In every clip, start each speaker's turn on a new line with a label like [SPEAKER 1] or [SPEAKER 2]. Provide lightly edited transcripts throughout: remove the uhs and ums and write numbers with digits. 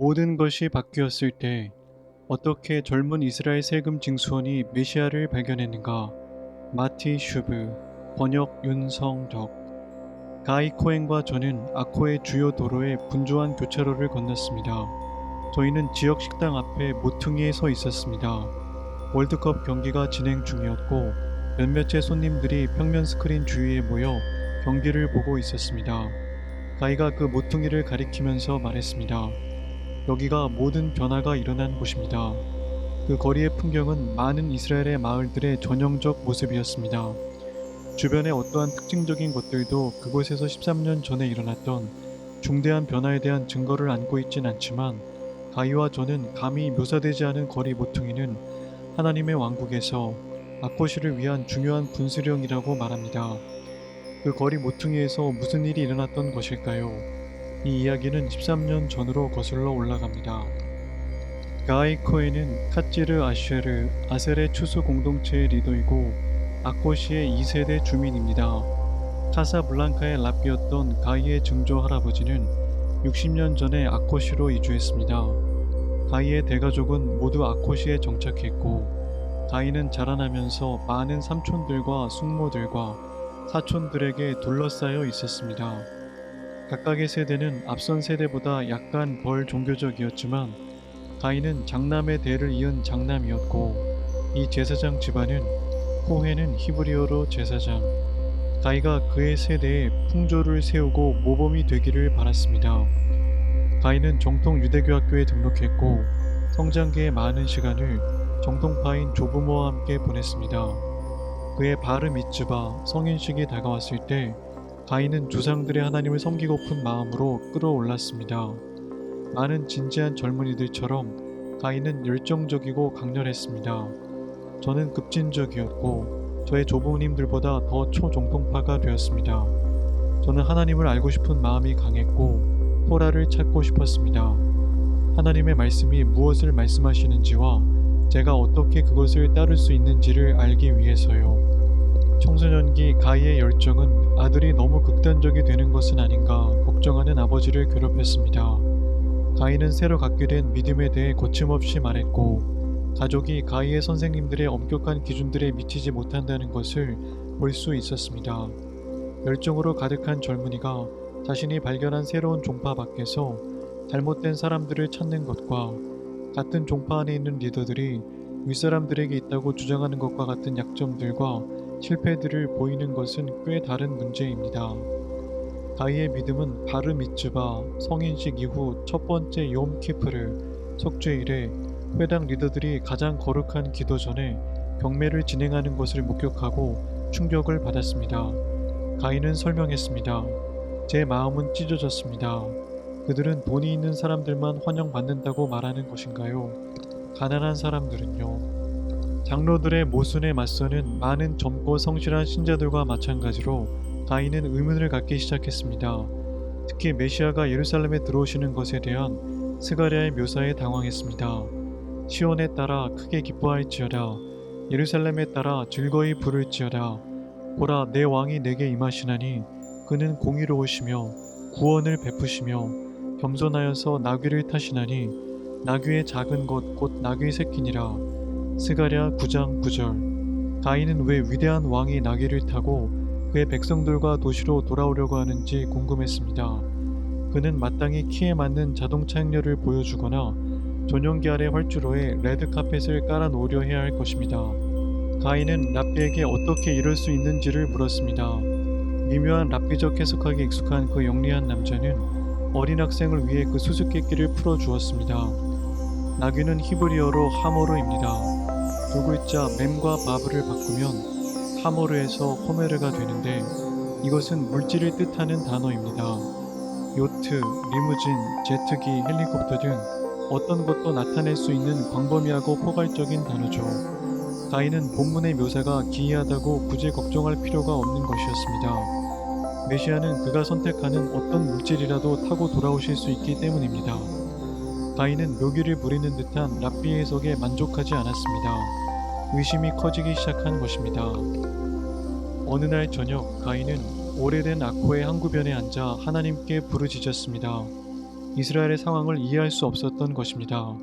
[SPEAKER 1] 모든 것이 바뀌었을 때 어떻게 젊은 이스라엘 세금 징수원이 메시아를 발견했는가? 마티 슈브, 번역 윤성덕. 가이 코엔과 저는 아코의 주요 도로에 분주한 교차로를 건넜습니다. 저희는 지역 식당 앞에 모퉁이에 서 있었습니다. 월드컵 경기가 진행 중이었고 몇몇의 손님들이 평면 스크린 주위에 모여 경기를 보고 있었습니다. 가이가 그 모퉁이를 가리키면서 말했습니다. 여기가 모든 변화가 일어난 곳입니다. 그 거리의 풍경은 많은 이스라엘의 마을들의 전형적 모습이었습니다. 주변의 어떠한 특징적인 것들도 그곳에서 13년 전에 일어났던 중대한 변화에 대한 증거를 안고 있진 않지만 가이와 저는 감히 묘사되지 않은 거리 모퉁이는 하나님의 왕국에서 아코시를 위한 중요한 분수령이라고 말합니다. 그 거리 모퉁이에서 무슨 일이 일어났던 것일까요? 이 이야기는 13년 전으로 거슬러 올라갑니다. 가이 코엔은 카찌르 아쉐르 아셀의 추수 공동체의 리더이고 아코시의 2세대 주민입니다. 카사블랑카의 랍비였던 가이의 증조 할아버지는 60년 전에 아코시로 이주했습니다. 가이의 대가족은 모두 아코시에 정착했고 가이는 자라나면서 많은 삼촌들과 숙모들과 사촌들에게 둘러싸여 있었습니다. 각각의 세대는 앞선 세대보다 약간 덜 종교적이었지만 가인은 장남의 대를 이은 장남이었고 이 제사장 집안은 코헨은 히브리어로 제사장, 가이가 그의 세대에 풍조를 세우고 모범이 되기를 바랐습니다. 가인은 정통 유대교 학교에 등록했고 성장기의 많은 시간을 정통파인 조부모와 함께 보냈습니다. 그의 바르 미츠바 성인식이 다가왔을 때 가인은 조상들의 하나님을 섬기고픈 마음으로 끌어올랐습니다. 많은 진지한 젊은이들처럼 가인은 열정적이고 강렬했습니다. 저는 급진적이었고 저의 조부모님들보다 더 초정통파가 되었습니다. 저는 하나님을 알고 싶은 마음이 강했고 토라를 찾고 싶었습니다. 하나님의 말씀이 무엇을 말씀하시는지와 제가 어떻게 그것을 따를 수 있는지를 알기 위해서요. 청소년기 가이의 열정은 아들이 너무 극단적이 되는 것은 아닌가 걱정하는 아버지를 괴롭혔습니다. 가이는 새로 갖게 된 믿음에 대해 거침없이 말했고 가족이 가이의 선생님들의 엄격한 기준들에 미치지 못한다는 것을 볼 수 있었습니다. 열정으로 가득한 젊은이가 자신이 발견한 새로운 종파 밖에서 잘못된 사람들을 찾는 것과 같은 종파 안에 있는 리더들이 윗사람들에게 있다고 주장하는 것과 같은 약점들과 실패들을 보이는 것은 꽤 다른 문제입니다. 가이의 믿음은 바르 미츠바 성인식 이후 첫 번째 욤 키프르 속죄일에 회당 리더들이 가장 거룩한 기도 전에 경매를 진행하는 것을 목격하고 충격을 받았습니다. 가이는 설명했습니다. 제 마음은 찢어졌습니다. 그들은 돈이 있는 사람들만 환영받는다고 말하는 것인가요? 가난한 사람들은요? 장로들의 모순에 맞서는 많은 젊고 성실한 신자들과 마찬가지로 가인은 의문을 갖기 시작했습니다. 특히 메시아가 예루살렘에 들어오시는 것에 대한 스가랴의 묘사에 당황했습니다. 시온에 따라 크게 기뻐할지어다. 예루살렘에 따라 즐거이 부를지어다. 보라, 내 왕이 내게 임하시나니 그는 공의로우시며 구원을 베푸시며 겸손하여서 나귀를 타시나니 나귀의 작은 것 곧 나귀 새끼니라. 스가랴 9장 9절. 가인은 왜 위대한 왕이 나귀를 타고 그의 백성들과 도시로 돌아오려고 하는지 궁금했습니다. 그는 마땅히 키에 맞는 자동차 행렬을 보여주거나 전용기 아래 활주로에 레드카펫을 깔아놓으려 해야 할 것입니다. 가인은 랍비에게 어떻게 이럴 수 있는지를 물었습니다. 미묘한 랍비적 해석하기 익숙한 그 영리한 남자는 어린 학생을 위해 그 수수께끼를 풀어주었습니다. 나귀는 히브리어로 하모르입니다. 두 글자 mem과 바브를 바꾸면 하모르에서 호메르가 되는데 이것은 물질을 뜻하는 단어입니다. 요트, 리무진, 제트기, 헬리콥터 등 어떤 것도 나타낼 수 있는 광범위하고 포괄적인 단어죠. 가인은 본문의 묘사가 기이하다고 굳이 걱정할 필요가 없는 것이었습니다. 메시아는 그가 선택하는 어떤 물질이라도 타고 돌아오실 수 있기 때문입니다. 가인은 묘기를 부리는 듯한 랍비의 해석에 만족하지 않았습니다. 의심이 커지기 시작한 것입니다. 어느 날 저녁 가인은 오래된 아코의 항구변에 앉아 하나님께 부르짖었습니다. 이스라엘의 상황을 이해할 수 없었던 것입니다.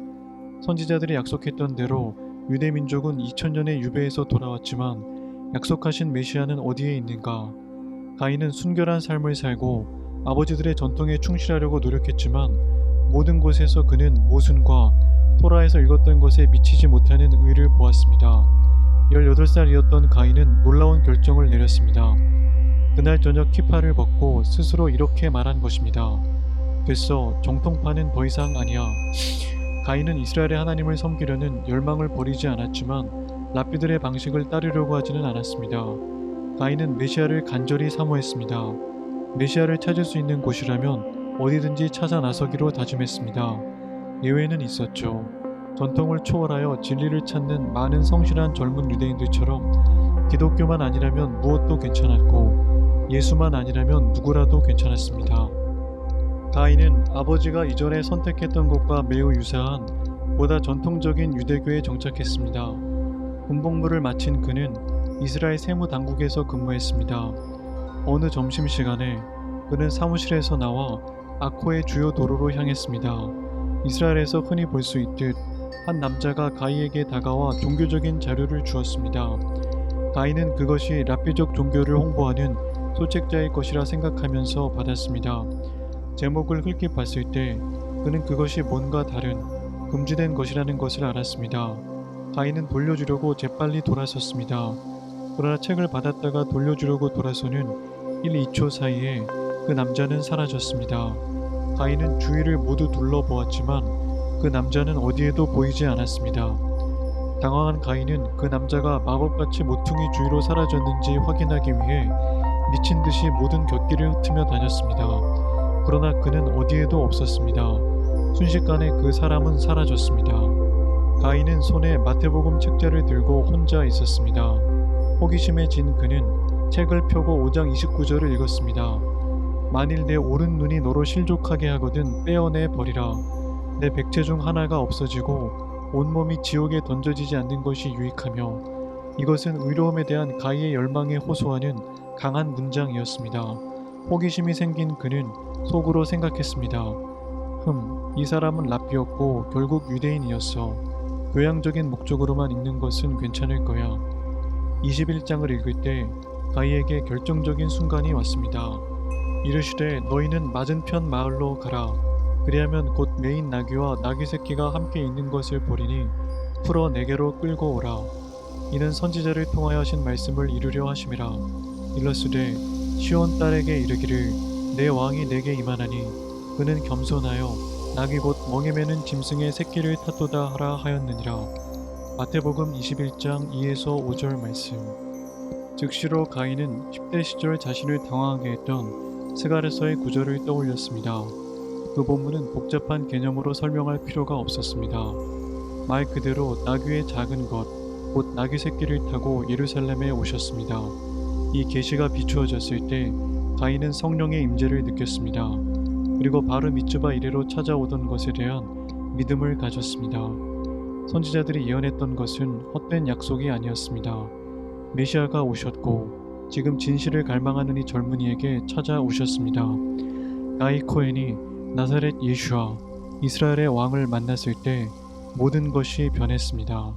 [SPEAKER 1] 선지자들이 약속했던 대로 유대 민족은 2000년의 유배에서 돌아왔지만 약속하신 메시아는 어디에 있는가? 가인은 순결한 삶을 살고 아버지들의 전통에 충실하려고 노력했지만 모든 곳에서 그는 모순과 토라에서 읽었던 것에 미치지 못하는 의를 보았습니다. 18살이었던 가인은 놀라운 결정을 내렸습니다. 그날 저녁 키파를 벗고 스스로 이렇게 말한 것입니다. 됐어. 정통파는 더 이상 아니야. 가인은 이스라엘의 하나님을 섬기려는 열망을 버리지 않았지만 랍비들의 방식을 따르려고 하지는 않았습니다. 가인은 메시아를 간절히 사모했습니다. 메시아를 찾을 수 있는 곳이라면 어디든지 찾아 나서기로 다짐했습니다. 예외는 있었죠. 전통을 초월하여 진리를 찾는 많은 성실한 젊은 유대인들처럼 기독교만 아니라면 무엇도 괜찮았고 예수만 아니라면 누구라도 괜찮았습니다. 가인은 아버지가 이전에 선택했던 것과 매우 유사한 보다 전통적인 유대교에 정착했습니다. 군복무를 마친 그는 이스라엘 세무당국에서 근무했습니다. 어느 점심시간에 그는 사무실에서 나와 아코의 주요 도로로 향했습니다. 이스라엘에서 흔히 볼 수 있듯 한 남자가 가이에게 다가와 종교적인 자료를 주었습니다. 가인은 그것이 랍비족 종교를 홍보하는 소책자의 것이라 생각하면서 받았습니다. 제목을 흘낏 봤을 때 그는 그것이 뭔가 다른 금지된 것이라는 것을 알았습니다. 가인은 돌려주려고 재빨리 돌아섰습니다. 그러나 책을 받았다가 돌려주려고 돌아서는 1, 2초 사이에 그 남자는 사라졌습니다. 가인은 주위를 모두 둘러보았지만 그 남자는 어디에도 보이지 않았습니다. 당황한 가인은 그 남자가 마법같이 모퉁이 주위로 사라졌는지 확인하기 위해 미친 듯이 모든 곁길을 흩으며 다녔습니다. 그러나 그는 어디에도 없었습니다. 순식간에 그 사람은 사라졌습니다. 가인은 손에 마태복음 책자를 들고 혼자 있었습니다. 호기심에 진 그는 책을 펴고 5장 29절을 읽었습니다. 만일 내 오른 눈이 너로 실족하게 하거든 떼어내 버리라. 내 백체 중 하나가 없어지고 온몸이 지옥에 던져지지 않는 것이 유익하며 이것은 의로움에 대한 가이의 열망에 호소하는 강한 문장이었습니다. 호기심이 생긴 그는 속으로 생각했습니다. 이 사람은 랍비였고 결국 유대인이었어. 교양적인 목적으로만 읽는 것은 괜찮을 거야. 21장을 읽을 때 가이에게 결정적인 순간이 왔습니다. 이르시되 너희는 맞은편 마을로 가라. 그리하면 곧 메인 나귀와 나귀 새끼가 함께 있는 것을 보리니 풀어 내게로 끌고 오라. 이는 선지자를 통하여 하신 말씀을 이루려 하심이라. 일러스되 시온 딸에게 이르기를 내 왕이 내게 임하나니 그는 겸손하여 나귀 곧 멍에 매는 짐승의 새끼를 탓도다 하라 하였느니라. 마태복음 21장 2에서 5절 말씀. 즉시로 가인은 10대 시절 자신을 당황하게 했던 스가랴서의 구절을 떠올렸습니다. 그 본문은 복잡한 개념으로 설명할 필요가 없었습니다. 말 그대로 나귀의 작은 것, 곧 나귀 새끼를 타고 예루살렘에 오셨습니다. 이 계시가 비추어졌을 때 가인은 성령의 임재를 느꼈습니다. 그리고 바로 미츠바 이래로 찾아오던 것에 대한 믿음을 가졌습니다. 선지자들이 예언했던 것은 헛된 약속이 아니었습니다. 메시아가 오셨고 지금 진실을 갈망하는 이 젊은이에게 찾아오셨습니다. 가이 코헨이 나사렛 예슈아, 이스라엘의 왕을 만났을 때 모든 것이 변했습니다.